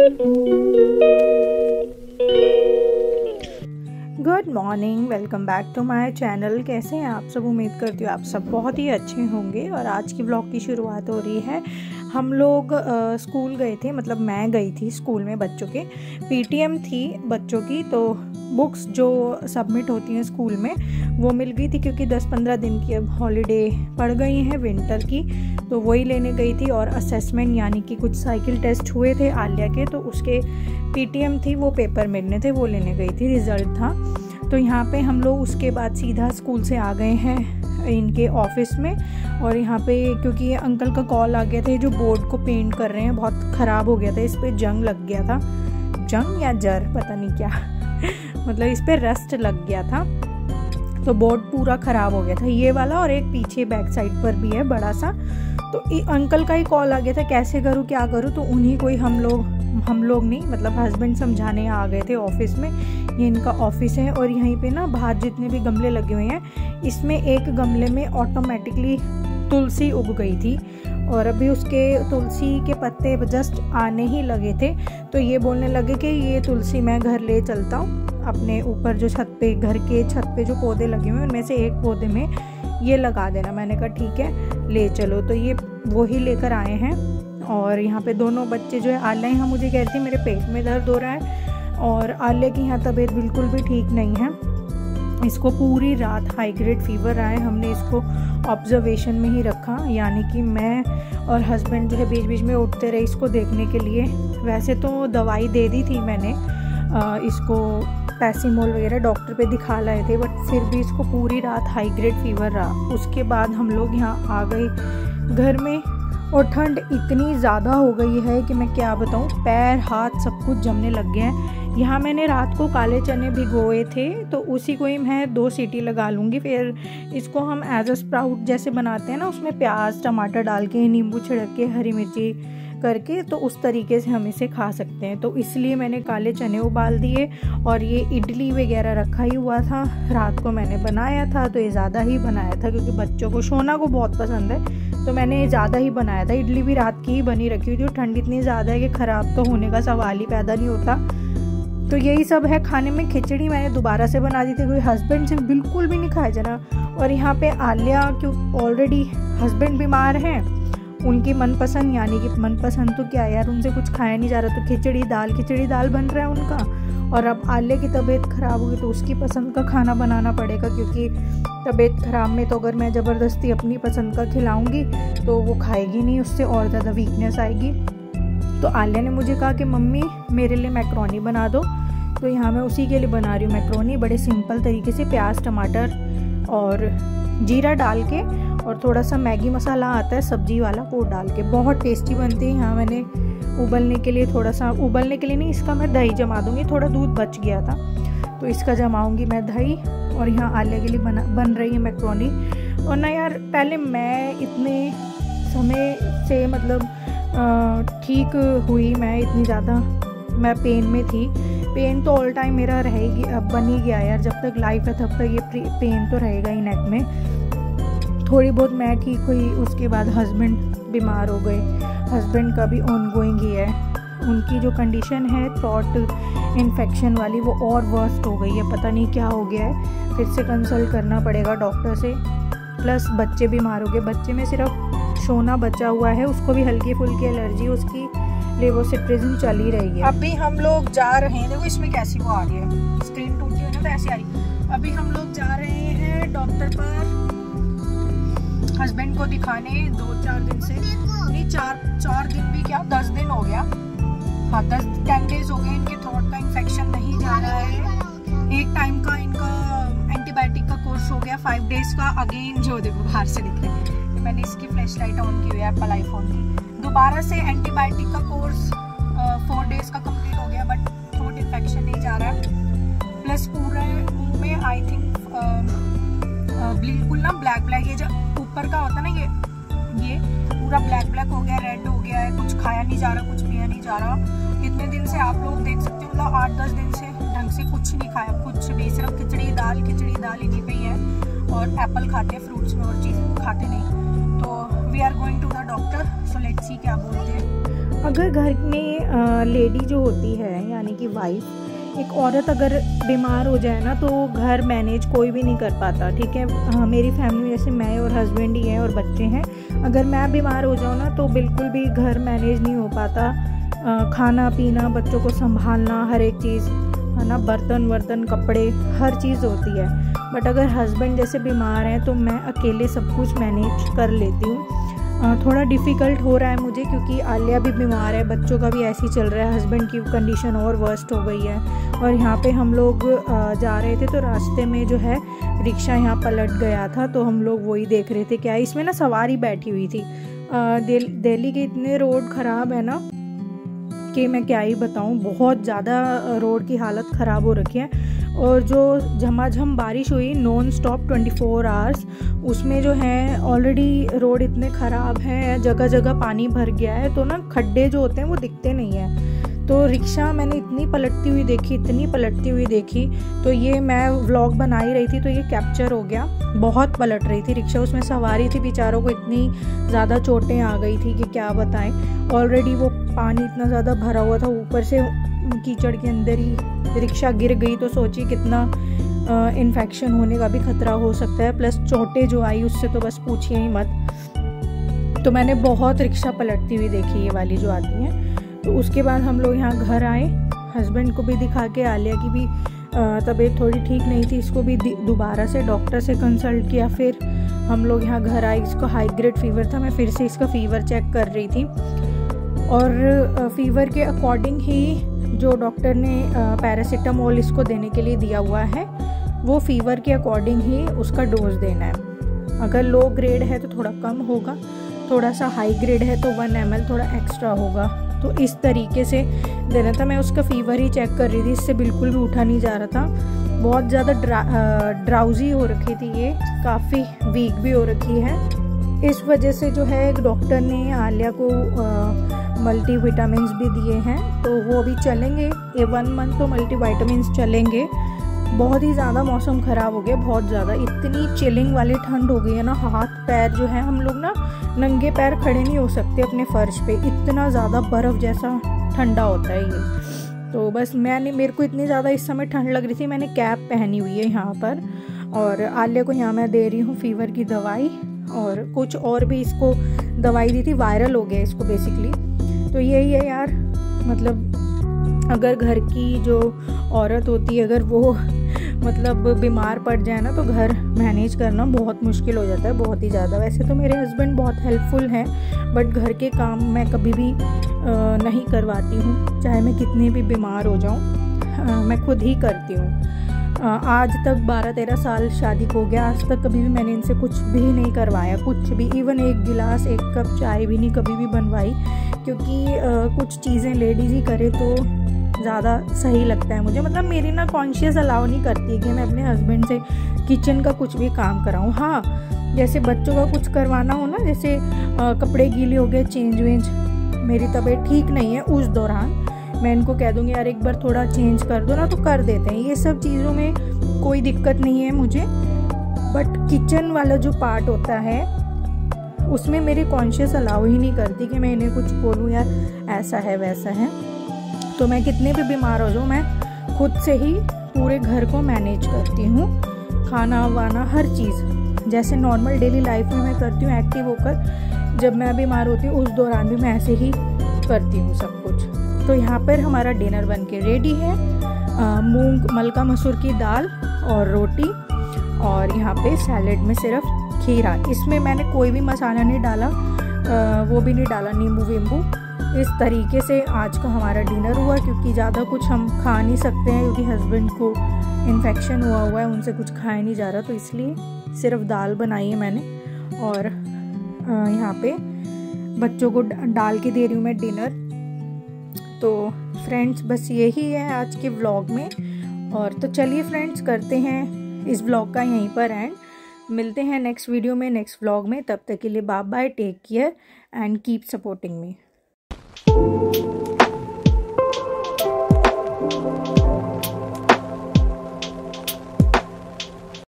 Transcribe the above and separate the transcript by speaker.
Speaker 1: Good morning, welcome back to my channel. कैसे हैं आप सब? उम्मीद करती हूँ आप सब बहुत ही अच्छे होंगे। और आज की ब्लॉग की शुरुआत हो रही है। हम लोग स्कूल गए थे, मतलब मैं गई थी स्कूल में। बच्चों के पीटीएम थी बच्चों की, तो बुक्स जो सबमिट होती हैं स्कूल में वो मिल गई थी, क्योंकि 10-15 दिन की अब हॉलीडे पड़ गई हैं विंटर की, तो वही लेने गई थी। और असेसमेंट यानी कि कुछ साइकिल टेस्ट हुए थे आलिया के, तो उसके पीटीएम थी, वो पेपर मिलने थे, वो लेने गई थी, रिज़ल्ट था। तो यहाँ पे हम लोग उसके बाद सीधा स्कूल से आ गए हैं इनके ऑफिस में। और यहाँ पे क्योंकि ये अंकल का कॉल आ गया था, जो बोर्ड को पेंट कर रहे हैं बहुत ख़राब हो गया था, इस पर जंग लग गया था, जंग या जर पता नहीं क्या मतलब इस पर रस्ट लग गया था, तो बोर्ड पूरा ख़राब हो गया था ये वाला। और एक पीछे बैक साइड पर भी है बड़ा सा। तो अंकल का ही कॉल आ गया था, कैसे करूँ क्या करूँ। तो उन्हीं को ही हम लोग नहीं, मतलब हस्बैंड समझाने आ गए थे ऑफिस में। ये इनका ऑफिस है और यहीं पे ना बाहर जितने भी गमले लगे हुए हैं, इसमें एक गमले में ऑटोमेटिकली तुलसी उग गई थी, और अभी उसके तुलसी के पत्ते जस्ट आने ही लगे थे। तो ये बोलने लगे कि ये तुलसी मैं घर ले चलता हूँ, अपने ऊपर जो छत पे, घर के छत पे जो पौधे लगे हुए हैं उनमें से एक पौधे में ये लगा देना। मैंने कहा ठीक है ले चलो। तो ये वही लेकर आए हैं। और यहाँ पे दोनों बच्चे जो है, आलिया यहाँ मुझे कह रही थी मेरे पेट में दर्द हो रहा है, और आलिया की यहाँ तबीयत बिल्कुल भी ठीक नहीं है। इसको पूरी रात हाई ग्रेड फीवर रहा है। हमने इसको ऑब्जर्वेशन में ही रखा, यानी कि मैं और हस्बैंड जो है बीच बीच में उठते रहे इसको देखने के लिए। वैसे तो दवाई दे दी थी मैंने इसको, पैरासिटामोल वगैरह डॉक्टर पे दिखा लाए थे, बट फिर भी इसको पूरी रात हाई ग्रेड फीवर रहा। उसके बाद हम लोग यहाँ आ गए घर में, और ठंड इतनी ज़्यादा हो गई है कि मैं क्या बताऊँ, पैर हाथ सब कुछ जमने लग गए हैं। यहाँ मैंने रात को काले चने भिगोए थे, तो उसी को ही मैं 2 सीटी लगा लूँगी। फिर इसको हम एज अ स्प्राउट जैसे बनाते हैं ना, उसमें प्याज टमाटर डाल के, नींबू छिड़क के, हरी मिर्ची करके, तो उस तरीके से हम इसे खा सकते हैं। तो इसलिए मैंने काले चने उबाल दिए। और ये इडली वगैरह रखा ही हुआ था, रात को मैंने बनाया था, तो ये ज़्यादा ही बनाया था क्योंकि बच्चों को, शोना को बहुत पसंद है, तो मैंने ज़्यादा ही बनाया था। इडली भी रात की ही बनी रखी हुई थी। ठंड इतनी ज़्यादा है कि ख़राब तो होने का सवाल ही पैदा नहीं होता। तो यही सब है खाने में। खिचड़ी मैंने दोबारा से बना दी थी, कोई हस्बैंड से बिल्कुल भी नहीं खाया जरा। और यहाँ पे आलिया, क्यों ऑलरेडी हस्बैंड बीमार हैं, उनकी मनपसंद, यानी कि मनपसंद तो क्या यार, उनसे कुछ खाया नहीं जा रहा, तो खिचड़ी दाल बन रहा है उनका। और अब आलिया की तबीयत ख़राब होगी तो उसकी पसंद का खाना बनाना पड़ेगा, क्योंकि तबीयत ख़राब में तो अगर मैं ज़बरदस्ती अपनी पसंद का खिलाऊंगी तो वो खाएगी नहीं, उससे और ज़्यादा वीकनेस आएगी। तो आलिया ने मुझे कहा कि मम्मी मेरे लिए मैक्रोनी बना दो। तो यहाँ मैं उसी के लिए बना रही हूँ मैक्रोनी, बड़े सिंपल तरीके से, प्याज टमाटर और जीरा डाल के, और थोड़ा सा मैगी मसाला आता है सब्जी वाला, वो डाल के बहुत टेस्टी बनती है। यहाँ मैंने उबलने के लिए थोड़ा सा, उबलने के लिए नहीं, इसका मैं दही जमा दूँगी, थोड़ा दूध बच गया था तो इसका जमाऊँगी मैं दही। और यहाँ आलिया के लिए बन रही है मैक्रोनी। और ना यार, पहले मैं इतने समय से मतलब ठीक हुई, मैं इतनी ज़्यादा मैं पेन में थी। पेन तो ऑल टाइम मेरा रहेगी, अब बन ही गया यार, जब तक लाइफ है तब तक ये पेन तो रहेगा ही नेक में। थोड़ी बहुत मैं ठीक हुई, उसके बाद हस्बैंड बीमार हो गए। हस्बैंड का भी ऑनगोइंग ही है, उनकी जो कंडीशन है थ्रोट इन्फेक्शन वाली, वो और वर्स्ट हो गई है, पता नहीं क्या हो गया है, फिर से कंसल्ट करना पड़ेगा डॉक्टर से। प्लस बच्चे बीमार हो गए, बच्चे में सिर्फ शोना बचा हुआ है, उसको भी हल्की फुल्की एलर्जी, उसकी लेवोसिट्राजिन चल ही रही है। अभी हम लोग जा रहे हैं, देखो इसमें कैसी वो आ रही है, स्क्रीन टूटी है ना तो ऐसी आ रही है। अभी हम लोग जा रहे हैं डॉक्टर पर, हस्बैंड को दिखाने। 2-4 दिन से नहीं, 4 दिन भी क्या, 10 दिन हो गया, हाँ 10 डेज हो गए इनके थ्रोट का इन्फेक्शन नहीं जा रहा है। एक टाइम का इनका एंटीबायोटिक का कोर्स हो गया, 5 डेज का। अगेन जो देखो बाहर से दिख रहे हैं, मैंने इसकी फ्लैश लाइट ऑन की हुई है एप्पल आईफोन की। दोबारा से एंटीबायोटिक का कोर्स 4 डेज का कंप्लीट हो गया, बट थ्रोट इन्फेक्शन नहीं जा रहा है। प्लस पूरे मुंह में आई थिंक बिल्कुल ना ब्लैक ये जो ऊपर का होता है ना, ये पूरा ब्लैक हो गया, रेड हो गया है, कुछ खाया नहीं जा रहा, कुछ पिया नहीं जा रहा। इतने दिन से आप लोग देख सकते हो, मतलब 8-10 दिन से ढंग से कुछ नहीं खाया, कुछ भी, सिर्फ खिचड़ी दाल इन्हीं पे ही है। और एप्पल खाते हैं, फ्रूट्स में और चीज़ खाते नहीं। तो we are going to the doctor, so let's see क्या बोलते हैं। अगर घर में लेडी जो होती है यानी कि वाइफ, एक औरत अगर बीमार हो जाए ना तो घर मैनेज कोई भी नहीं कर पाता, ठीक है। मेरी फैमिली में जैसे मैं और हस्बैंड ही हैं और बच्चे हैं, अगर मैं बीमार हो जाऊँ ना तो बिल्कुल भी घर मैनेज नहीं हो पाता। खाना पीना, बच्चों को संभालना, हर एक चीज़ है ना, बर्तन वर्तन, कपड़े, हर चीज़ होती है। बट अगर हस्बैंड जैसे बीमार हैं तो मैं अकेले सब कुछ मैनेज कर लेती हूँ। थोड़ा डिफ़िकल्ट हो रहा है मुझे क्योंकि आलिया भी बीमार है, बच्चों का भी ऐसे ही चल रहा है, हस्बैंड की कंडीशन और वर्स्ट हो गई है। और यहाँ पे हम लोग जा रहे थे तो रास्ते में जो है रिक्शा यहाँ पलट गया था, तो हम लोग वही देख रहे थे क्या इसमें ना सवारी बैठी हुई थी। दिल्ली के इतने रोड ख़राब है ना कि मैं क्या ही बताऊँ, बहुत ज़्यादा रोड की हालत ख़राब हो रखी है। और जो झमाझम बारिश हुई नॉन स्टॉप 24 आवर्स, उसमें जो है ऑलरेडी रोड इतने ख़राब हैं, जगह जगह पानी भर गया है, तो ना खड्डे जो होते हैं वो दिखते नहीं हैं। तो रिक्शा मैंने इतनी पलटती हुई देखी, तो ये मैं व्लॉग बना ही रही थी तो ये कैप्चर हो गया। बहुत पलट रही थी रिक्शा, उसमें सवारी थी, बेचारों को इतनी ज़्यादा चोटें आ गई थी कि क्या बताएं। ऑलरेडी वो पानी इतना ज़्यादा भरा हुआ था, ऊपर से कीचड़ के अंदर ही रिक्शा गिर गई, तो सोचिए कितना इन्फेक्शन होने का भी खतरा हो सकता है। प्लस चोटें जो आई उससे तो बस पूछिए ही मत। तो मैंने बहुत रिक्शा पलटती हुई देखी ये वाली जो आती हैं। तो उसके बाद हम लोग यहाँ घर आए, हस्बैंड को भी दिखा के, आलिया की भी तबीयत थोड़ी ठीक नहीं थी, इसको भी दोबारा से डॉक्टर से कंसल्ट किया। फिर हम लोग यहाँ घर आए, इसको हाई ग्रेड फीवर था, मैं फिर से इसका फ़ीवर चेक कर रही थी और फीवर के अकॉर्डिंग ही जो डॉक्टर ने पैरासीटामोल इसको देने के लिए दिया हुआ है, वो फीवर के अकॉर्डिंग ही उसका डोज देना है। अगर लो ग्रेड है तो थोड़ा कम होगा, थोड़ा सा हाई ग्रेड है तो 1 ml थोड़ा एक्स्ट्रा होगा। तो इस तरीके से देना था। मैं उसका फ़ीवर ही चेक कर रही थी, इससे बिल्कुल भी उठा नहीं जा रहा था, बहुत ज़्यादा ड्राउजी हो रखी थी, ये काफ़ी वीक भी हो रखी है। इस वजह से जो है डॉक्टर ने आलिया को मल्टी विटामिन्स भी दिए हैं, तो वो अभी चलेंगे, ये 1 मंथ तो मल्टी विटामिन्स चलेंगे। बहुत ही ज़्यादा मौसम ख़राब हो गया, बहुत ज़्यादा, इतनी चिलिंग वाली ठंड हो गई है ना, हाथ पैर जो है, हम लोग ना नंगे पैर खड़े नहीं हो सकते अपने फर्श पे, इतना ज़्यादा बर्फ़ जैसा ठंडा होता है ये। तो बस मेरे को इतनी ज़्यादा इस समय ठंड लग रही थी, मैंने कैप पहनी हुई है यहाँ पर। और आलिया को यहाँ मैं दे रही हूँ फीवर की दवाई, और कुछ और भी इसको दवाई दी थी, वायरल हो गया इसको बेसिकली। तो यही है यार, मतलब अगर घर की जो औरत होती है, अगर वो मतलब बीमार पड़ जाए ना तो घर मैनेज करना बहुत मुश्किल हो जाता है, बहुत ही ज़्यादा। वैसे तो मेरे हस्बैंड बहुत हेल्पफुल हैं, बट घर के काम मैं कभी भी नहीं करवाती हूँ, चाहे मैं कितनी भी बीमार हो जाऊँ, मैं खुद ही करती हूँ। आज तक 12-13 साल शादी हो गया, आज तक कभी भी मैंने इनसे कुछ भी नहीं करवाया, कुछ भी, इवन एक गिलास 1 कप चाय भी नहीं कभी भी बनवाई, क्योंकि कुछ चीज़ें लेडीज़ ही करे तो ज़्यादा सही लगता है मुझे। मतलब मेरी ना कॉन्शियस अलाउ नहीं करती है कि मैं अपने हस्बैंड से किचन का कुछ भी काम कराऊँ। हाँ, जैसे बच्चों का कुछ करवाना हो ना, जैसे कपड़े गीले हो गए, चेंज वेंज, मेरी तबीयत ठीक नहीं है, उस दौरान मैं इनको कह दूँगी यार एक बार थोड़ा चेंज कर दो ना, तो कर देते हैं। ये सब चीज़ों में कोई दिक्कत नहीं है मुझे, बट किचन वाला जो पार्ट होता है उसमें मेरी कॉन्शियस अलाउ ही नहीं करती कि मैं इन्हें कुछ बोलूँ यार ऐसा है वैसा है। तो मैं कितने भी बीमार हो जाऊँ, मैं खुद से ही पूरे घर को मैनेज करती हूँ, खाना वाना हर चीज़ जैसे नॉर्मल डेली लाइफ में मैं करती हूँ एक्टिव होकर। जब मैं बीमार होती हूँ उस दौरान भी मैं ऐसे ही करती हूँ सब कुछ। तो यहाँ पर हमारा डिनर बन के रेडी है, मूंग मलका मसूर की दाल और रोटी, और यहाँ पे सैलेड में सिर्फ खीरा। इसमें मैंने कोई भी मसाला नहीं डाला, वो भी नहीं डाला नींबू वींबू। इस तरीके से आज का हमारा डिनर हुआ, क्योंकि ज़्यादा कुछ हम खा नहीं सकते हैं क्योंकि हस्बैंड को इन्फेक्शन हुआ है, उनसे कुछ खाया नहीं जा रहा, तो इसलिए सिर्फ दाल बनाई है मैंने। और यहाँ पे बच्चों को डाल के दे रही हूँ मैं डिनर। तो फ्रेंड्स बस यही है आज के व्लॉग में। और तो चलिए फ्रेंड्स, करते हैं इस व्लॉग का यहीं पर एंड। मिलते हैं नेक्स्ट वीडियो में, नेक्स्ट व्लॉग में। तब तक के लिए bye bye, take care and keep supporting me.